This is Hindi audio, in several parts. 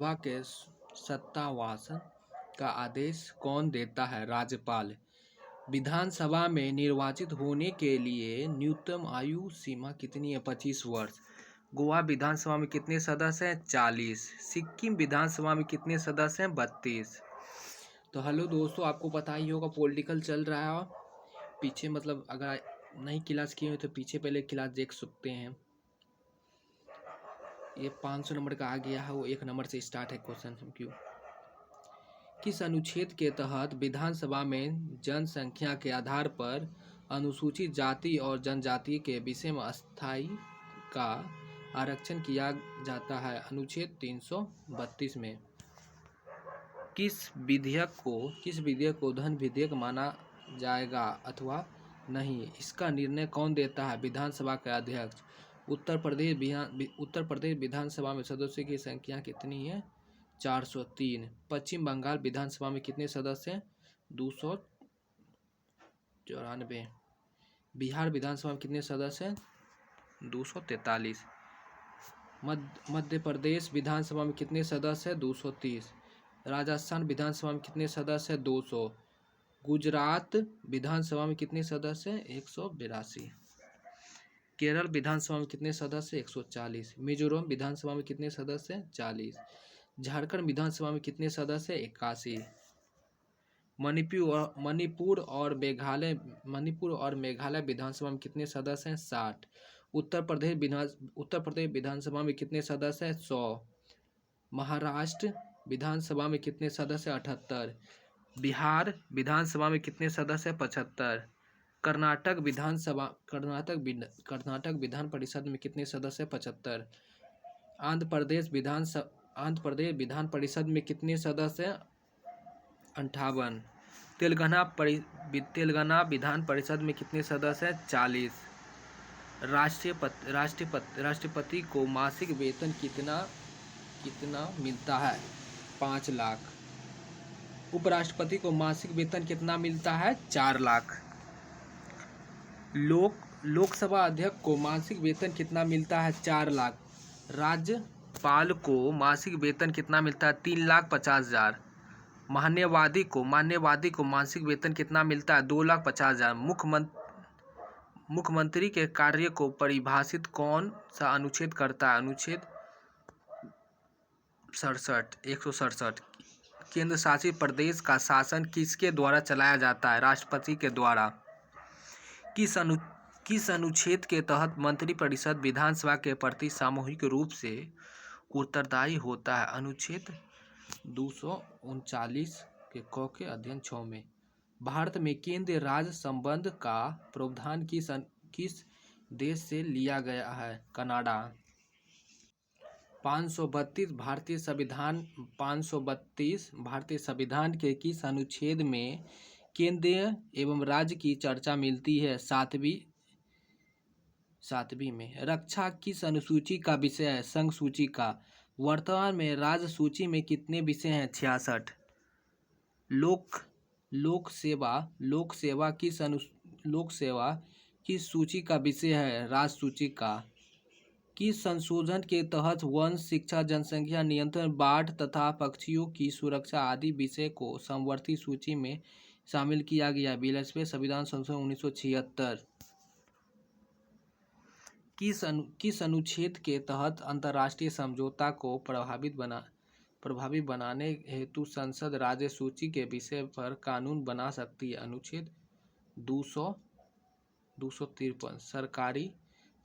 सभा के सत्तावासन का आदेश कौन देता है? राज्यपाल। विधानसभा में निर्वाचित होने के लिए न्यूनतम आयु सीमा कितनी है? 25 वर्ष। गोवा विधानसभा में कितने सदस्य हैं? 40। सिक्किम विधानसभा में कितने सदस्य हैं? 32। तो हेलो दोस्तों, आपको पता ही होगा पॉलिटिकल चल रहा है। पीछे मतलब अगर नहीं क्लास किए हुए तो पीछे पहले क्लास देख सकते हैं। ये 500 नंबर का आ गया है, वो 1 नंबर से स्टार्ट है क्वेश्चन। क्यों? किस अनुच्छेद के तहत विधानसभा में जनसंख्या के आधार पर अनुसूचित जाति और जनजाति के विषय में अस्थायी का आरक्षण किया जाता है? अनुच्छेद 332 में। किस विधेयक को धन विधेयक माना जाएगा अथवा नहीं, इसका निर्णय कौन देता है? विधानसभा के अध्यक्ष। उत्तर प्रदेश विधानसभा में सदस्यों की संख्या कितनी है? 403। पश्चिम बंगाल विधानसभा में कितने सदस्य हैं? 294। बिहार विधानसभा में कितने सदस्य हैं? 243। मध्य प्रदेश विधानसभा में कितने सदस्य हैं? 230। राजस्थान विधानसभा में कितने सदस्य हैं? 200। गुजरात विधानसभा में कितने सदस्य हैं? 182। केरल विधानसभा में कितने सदस्य? 140। मिजोरम विधानसभा में कितने सदस्य हैं? 40। झारखंड विधानसभा में कितने सदस्य हैं? 81। मणिपुर और मेघालय विधानसभा में कितने सदस्य हैं? 60। उत्तर प्रदेश विधानसभा में कितने सदस्य हैं? 100। महाराष्ट्र विधानसभा में कितने सदस्य? 78। बिहार विधानसभा में कितने सदस्य? 75। कर्नाटक विधान परिषद में कितने सदस्य? 75। आंध्र प्रदेश विधान परिषद में कितने सदस्य? 58। तेलंगाना विधान परिषद में कितने सदस्य हैं? 40। राष्ट्रपति को मासिक वेतन कितना मिलता है? 5 लाख। उपराष्ट्रपति को मासिक वेतन कितना मिलता है? 4 लाख। लोकसभा अध्यक्ष को मासिक वेतन कितना मिलता है? 4 लाख। राज्यपाल को मासिक वेतन कितना मिलता है? 3,50,000। मान्यवादी को मासिक वेतन कितना मिलता है? 2,50,000। मुख्यमंत्री के कार्य को परिभाषित कौन सा अनुच्छेद करता है? अनुच्छेद 167। केंद्र शासित प्रदेश का शासन किसके द्वारा चलाया जाता है? राष्ट्रपति के द्वारा। किस अनुच्छेद के तहत मंत्रिपरिषद विधानसभा के प्रति सामूहिक रूप से उत्तरदायी होता है? अनुच्छेद 239 के क के अध्ययन 6 में। भारत में केंद्र राज्य संबंध का प्रावधान किस देश से लिया गया है? कनाडा। 532 भारतीय संविधान के किस अनुच्छेद में केंद्र एवं राज्य की चर्चा मिलती है? 7वीं में। रक्षा किस अनुसूची का विषय है? संघ सूची का। वर्तमान में राज्य सूची में कितने विषय हैं? 66। लोक सेवा किस सूची का विषय है? राज्य सूची का। किस संशोधन के तहत वन, शिक्षा, जनसंख्या नियंत्रण, बाढ़ तथा पक्षियों की सुरक्षा आदि विषय को समवर्ती सूची में शामिल किया गया? 42वें संविधान संशोधन 1976। किस अनुच्छेद के तहत अंतर्राष्ट्रीय समझौता को प्रभावी बनाने हेतु संसद राज्य सूची के विषय पर कानून बना सकती है? अनुच्छेद 253।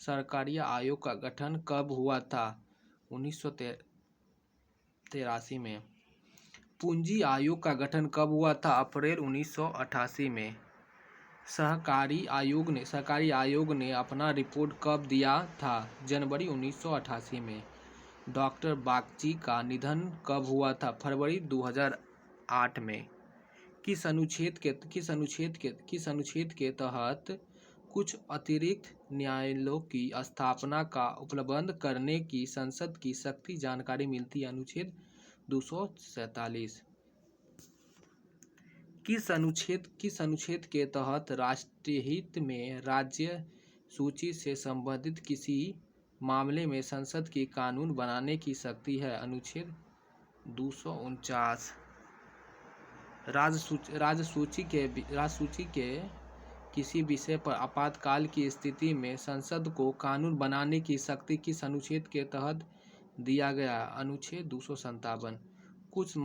सरकारी आयोग का गठन कब हुआ था? 1983 में। पूंजी आयोग का गठन कब हुआ था? अप्रैल 1988 में। सरकारी आयोग ने अपना रिपोर्ट कब दिया था? जनवरी 1988 में। डॉक्टर बागची का निधन कब हुआ था? फरवरी 2008 में। किस अनुच्छेद के तहत कुछ अतिरिक्त न्यायालयों की स्थापना का उपलब्ध करने की संसद की शक्ति जानकारी मिलती है? अनुच्छेद 247। किस अनुच्छेद के तहत राष्ट्रहित में राज्य सूची से संबंधित किसी मामले में संसद की कानून बनाने की शक्ति है? अनुच्छेद 249। राजसूची के किसी विषय पर आपातकाल की स्थिति में संसद को कानून बनाने की शक्ति किस अनुच्छेद के तहत दिया गया? अनुच्छेद 257। कुछ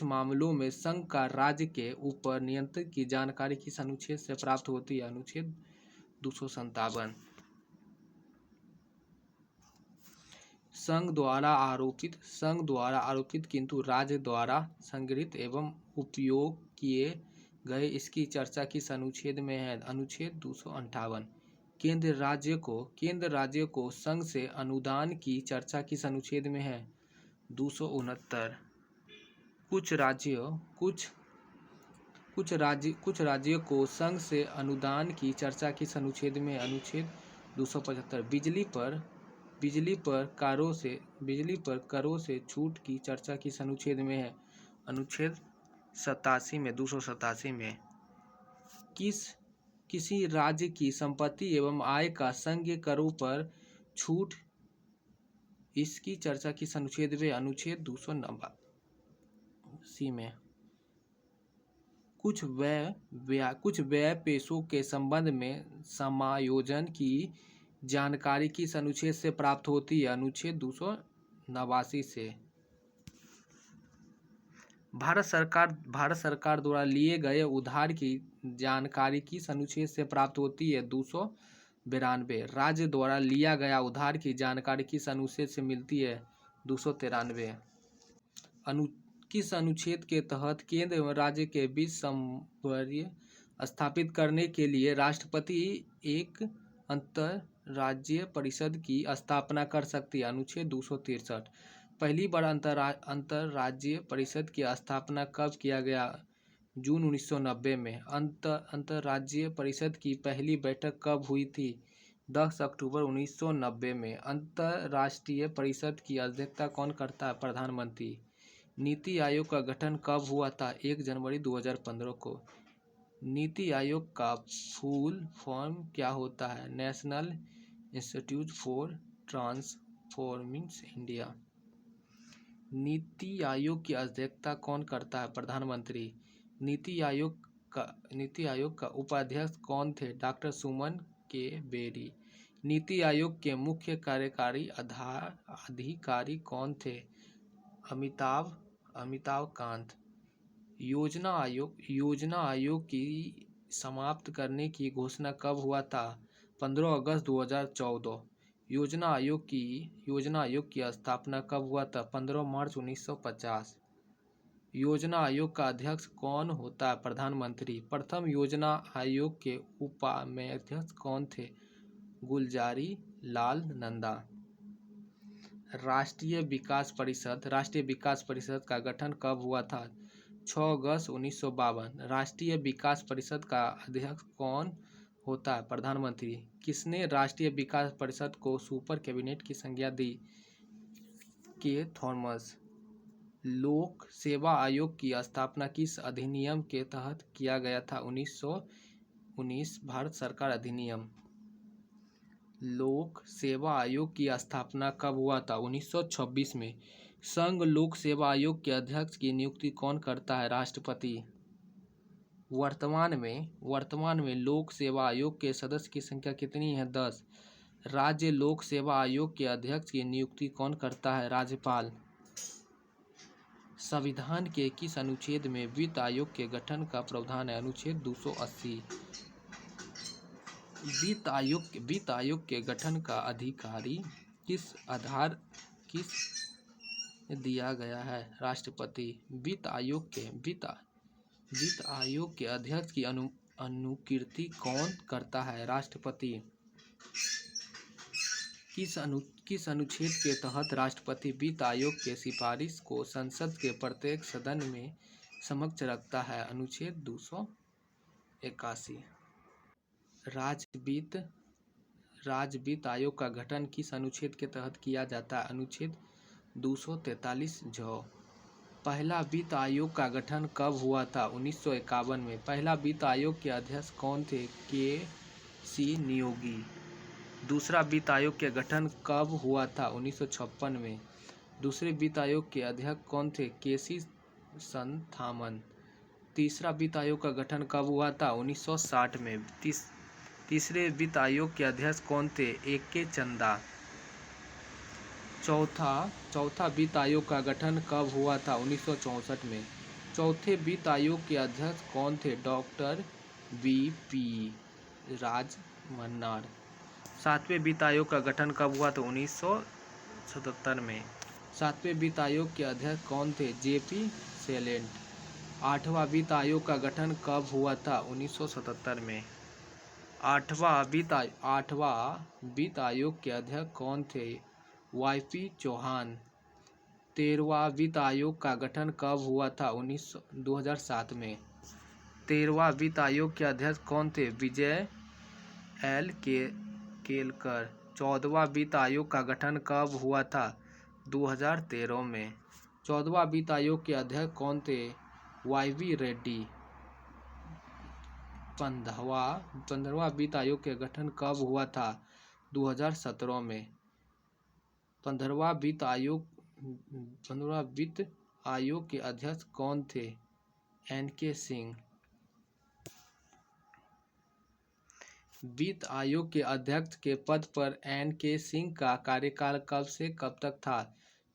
मामलों में संघ का राज्य के ऊपर नियंत्रण की जानकारी किस अनुच्छेद से प्राप्त होती है? अनुच्छेद 257। संघ द्वारा आरोपित किंतु राज्य द्वारा संग्रहित एवं उपयोग किए गए इसकी चर्चा किस अनुच्छेद में है? अनुच्छेद 258। केंद्र राज्य को संघ से अनुदान की चर्चा किस अनुच्छेद में है? 269। कुछ राज्यों को संघ से अनुदान की चर्चा किस अनुच्छेद में? अनुच्छेद 275। बिजली पर करों से छूट की चर्चा किस अनुच्छेद में है? अनुच्छेद 287 में। किसी राज्य की संपत्ति एवं आय का संघीय करों पर छूट इसकी चर्चा किस अनुच्छेद में? अनुच्छेद 289 में। कुछ व्यय पेशों के संबंध में समायोजन की जानकारी किस अनुच्छेद से प्राप्त होती है? अनुच्छेद 289 से। भारत सरकार द्वारा लिए गए उधार की जानकारी किस अनुच्छेद से प्राप्त होती है? 292। राज्य द्वारा लिया गया उधार की जानकारी किस अनुच्छेद से मिलती है? 293। किस अनुच्छेद के तहत केंद्र एवं राज्य के बीच समन्वय स्थापित करने के लिए राष्ट्रपति एक अंतर्राज्यीय परिषद की स्थापना कर सकती है? अनुच्छेद 263। पहली बार अंतर्राज्यीय परिषद की स्थापना कब किया गया? जून 1990 में। अंतर्राज्यीय परिषद की पहली बैठक कब हुई थी? 10 अक्टूबर 1990 में। अंतर्राष्ट्रीय परिषद की अध्यक्षता कौन करता है? प्रधानमंत्री। नीति आयोग का गठन कब हुआ था? 1 जनवरी 2015 को। नीति आयोग का फुल फॉर्म क्या होता है? National institute for transforming India. NITI Aayog की अध्यक्षता कौन करता है? प्रधानमंत्री। नीति आयोग का उपाध्यक्ष कौन थे? डॉक्टर सुमन के बेरी। नीति आयोग के मुख्य कार्यकारी अधिकारी कौन थे? अमिताभ कांत। योजना आयोग की समाप्त करने की घोषणा कब हुआ था? 15 अगस्त 2014। योजना आयोग की स्थापना कब हुआ था? 15 मार्च 1950। योजना आयोग का अध्यक्ष कौन होता है? प्रधानमंत्री। प्रथम योजना आयोग के उपाध्यक्ष कौन थे? गुलजारी लाल नंदा। राष्ट्रीय विकास परिषद का गठन कब हुआ था? 6 अगस्त 1952। राष्ट्रीय विकास परिषद का अध्यक्ष कौन होता है? प्रधानमंत्री। किसने राष्ट्रीय विकास परिषद को सुपर कैबिनेट की संज्ञा दी? के थॉमस। लोक सेवा आयोग की स्थापना किस अधिनियम के तहत किया गया था? 1919 भारत सरकार अधिनियम। लोक सेवा आयोग की स्थापना कब हुआ था? 1926 में। संघ लोक सेवा आयोग के अध्यक्ष की नियुक्ति कौन करता है? राष्ट्रपति। वर्तमान में लोक सेवा आयोग के सदस्य की संख्या कितनी है? 10। राज्य लोक सेवा आयोग के अध्यक्ष की नियुक्ति कौन करता है? राज्यपाल। संविधान के किस अनुच्छेद में वित्त आयोग के गठन का प्रावधान है? अनुच्छेद 280। वित्त आयोग के गठन का अधिकारी किस दिया गया है? राष्ट्रपति। वित्त आयोग के अध्यक्ष की अनुकीर्ति कौन करता है? राष्ट्रपति। किस अनुच्छेद के तहत राष्ट्रपति वित्त आयोग के सिफारिश को संसद के प्रत्येक सदन में समक्ष रखता है? अनुच्छेद 281। राज्य वित्त आयोग का गठन किस अनुच्छेद के तहत किया जाता है? अनुच्छेद 243 ज। पहला वित्त आयोग का गठन कब हुआ था? 1951 में। पहला वित्त आयोग के अध्यक्ष कौन थे? के.सी. नियोगी। दूसरा वित्त आयोग के गठन कब हुआ था? 1956 में। दूसरे वित्त आयोग के अध्यक्ष कौन थे? केसी संथामन। तीसरा वित्त आयोग का गठन कब हुआ था? 1960 में। तीसरे वित्त आयोग के अध्यक्ष कौन थे? AK चंदा। चौथा वित्त आयोग का गठन कब हुआ था? 1964 में। चौथे वित्त आयोग के अध्यक्ष कौन थे? Doctor VP Rajamannar. सातवें वित्त आयोग का गठन कब हुआ था? 1977 में। सातवें वित्त आयोग के अध्यक्ष कौन थे? JP सैलेंट। आठवां वित्त आयोग का गठन कब हुआ था? 1977 में। आठवां वित्त आयोग के अध्यक्ष कौन थे? YP चौहान। 13वां वित्त आयोग का गठन कब हुआ था? 2007 में। 13वां वित्त आयोग के अध्यक्ष कौन थे? विजय L केलकर। 14वां वित्त आयोग का गठन कब हुआ था? 2013 में। 14वां वित्त आयोग के अध्यक्ष कौन थे? YV रेड्डी। 15वां वित्त आयोग का गठन कब हुआ था? 2017 में। 15वां वित्त आयोग के अध्यक्ष कौन थे? NK सिंह। वित्त आयोग के अध्यक्ष के पद पर NK सिंह का कार्यकाल कब से कब तक था?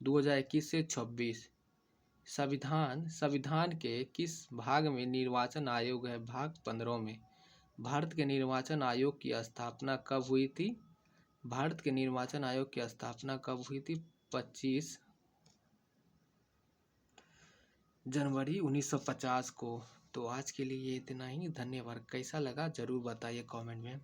2021 से 26। संविधान के किस भाग में निर्वाचन आयोग है? भाग 15 में। भारत के निर्वाचन आयोग की स्थापना कब हुई थी? भारत के निर्वाचन आयोग की स्थापना कब हुई थी? 25 जनवरी 1950 को। तो आज के लिए इतना ही। धन्यवाद। कैसा लगा जरूर बताइए कमेंट में।